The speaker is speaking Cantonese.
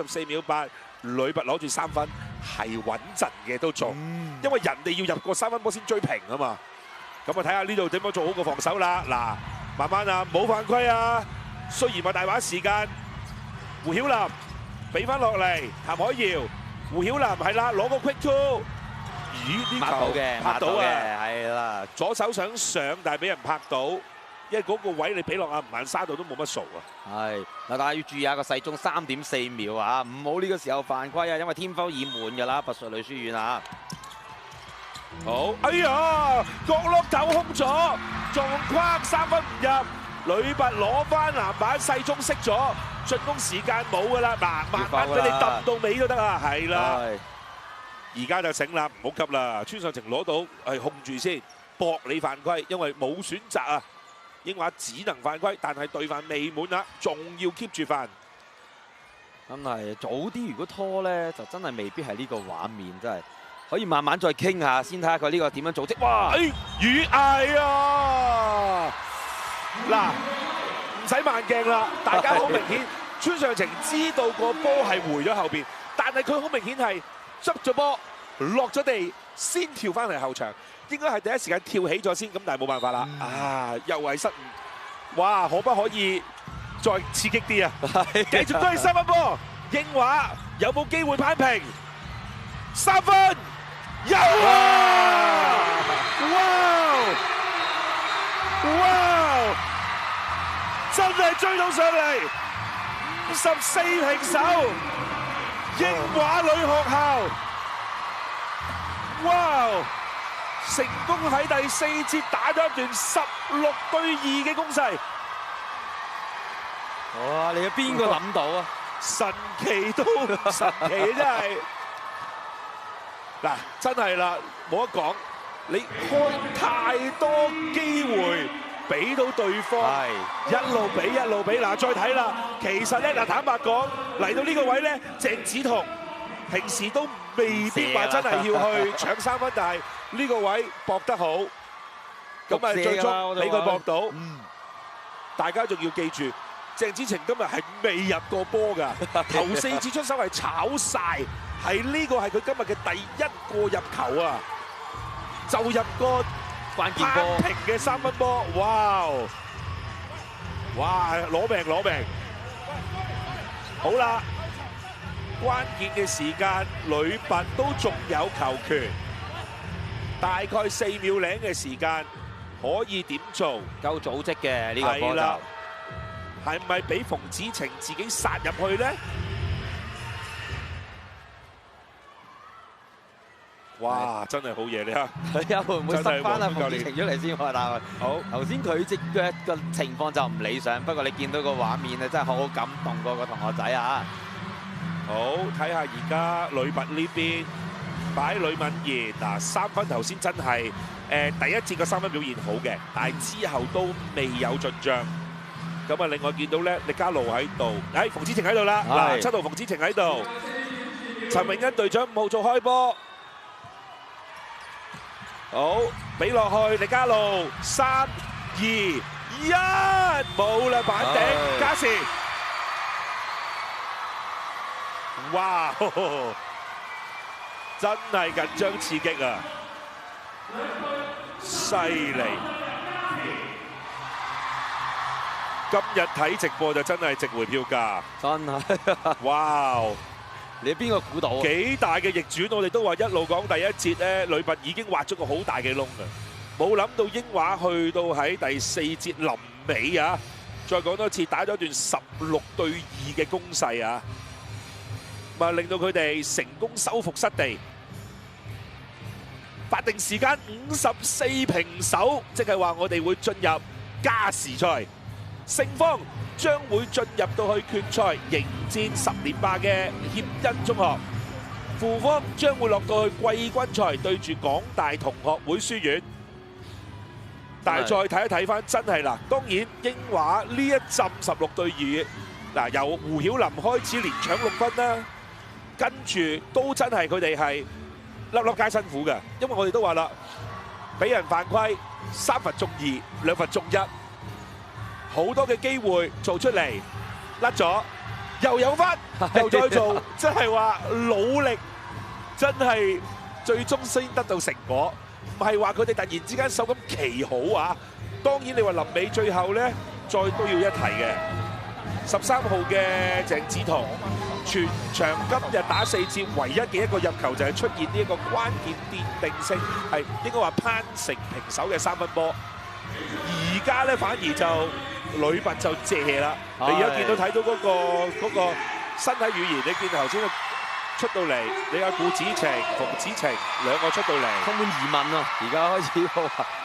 14秒8，呂拔攞住3分係穩陣嘅都做，因為人哋要入個3分波先追平啊嘛。咁啊睇下呢度點樣做好個防守啦。嗱，慢慢啊，冇犯規啊。雖然話大把時間，胡曉琳俾翻落嚟，譚海瑤，胡曉琳係啦，攞個 quick two。咦？呢球拍到啊，係啦，左手想上，但係俾人拍到。因為嗰個位你俾落阿吳萬沙度都冇乜數啊！係嗱，大家要注意下個勢中3.4秒啊，唔好呢個時候犯規啊，因為天潡已滿㗎啦，拔萃女書院啊！好，哎呀，角落頭空咗，撞框3分唔入，呂拔攞翻籃板，勢中熄咗，進攻時間冇㗎啦，嗱，慢慢俾你揼到尾都得啊，係啦，而家就醒啦，唔好急啦，川上晴攞到係控住先，搏你犯規，因為冇選擇啊。英華只能犯規，但係對犯未滿啦，仲要 keep 住犯。真係早啲，如果拖咧，就真係未必係呢個畫面，真係可以慢慢再傾下，先睇下佢呢個點樣組織。哇！雨藝啊！嗱，唔使慢鏡啦，大家好明顯，川上晴知道個波係回咗後邊，但係佢好明顯係執咗波落咗地，先跳翻嚟後場。應該係第一時間跳起咗先，咁但係冇辦法啦。啊，又係失誤。哇，可不可以再刺激啲啊？繼續都係3分波。英華有冇機會攀平？3分有啊！哇！真係追到上嚟，54平手，英華女學校。哇！成功喺第4節打咗一段16-2嘅攻勢。哇！你有邊個諗到啊？神奇都神奇真係。嗱，真係啦，冇得講。你開太多機會俾到對方，一路俾。嗱，再睇啦。其實咧，嗱，坦白講，嚟到呢個位咧，鄭梓彤平時都未必話真係要去搶3分，但係呢個位搏得好，咁啊最終俾佢搏到。大家仲要記住，鄭梓晴今日係未入過波㗎，頭4次出手係炒晒，係呢個係佢今日嘅第1個入球啊！就入個關鍵波平嘅3分波，哇！攞命！好啦。關鍵嘅時間，呂拔都仲有球權，大概4秒零嘅時間可以點做？夠組織嘅呢個波就係咪俾馮子晴自己殺入去咧？哇！真係好嘢，你睇下會唔會塞翻阿馮子晴出嚟先？但係好頭先佢隻腳嘅情況就唔理想，不過你見到個畫面啊，真係好感動過個同學仔啊！好，睇下而家呂拔呢邊擺呂敏賢嗱，3分頭先真係第一節嘅3分表現好嘅，但係之後都未有進帳。咁啊，另外見到咧，力嘉路喺度，馮子晴喺度啦，嗱7號馮子晴喺度，陳詠欣隊長5號做開波，好俾落去力嘉路3、2、1，冇啦板頂，加時。哇！真係緊張刺激啊！犀利！今日睇直播就真係值回票價，真係！哇！你邊個估到？幾大嘅逆轉？我哋都話一路講第一節咧，呂拔已經挖咗個好大嘅窿啊！冇諗到英華去到喺第4節臨尾啊！再講多次，打咗一段16-2嘅攻勢啊！咪令到佢哋成功收復失地，法定時間54平手，即係話我哋會進入加時賽，勝方將會進入到去決賽，迎戰10連霸嘅協恩中學，負方將會落到去季軍賽對住港大同學會書院。但係再睇一睇翻，真係啦，當然英華呢一陣16-2，嗱由胡曉琳開始連搶6分啦。跟住都真係佢哋係粒粒皆辛苦嘅，因為我哋都話啦，俾人犯規3罰中2，2罰中1，好多嘅機會做出嚟，甩咗又有翻，又再做，即係話努力真係最終先得到成果，唔係話佢哋突然之間手感奇好啊！當然你話臨尾最後咧，再都要一提嘅13號嘅鄭梓彤，全場今日打4節，唯一嘅一個入球就係出現呢一個關鍵奠定性，係應該話攀成平手嘅3分波。而家咧反而就呂拔就謝啦，你而家見到睇到嗰個身體語言，你見頭先出到嚟，你有顧子晴、馮子晴兩個出到嚟，充滿疑問啊！而家開始話。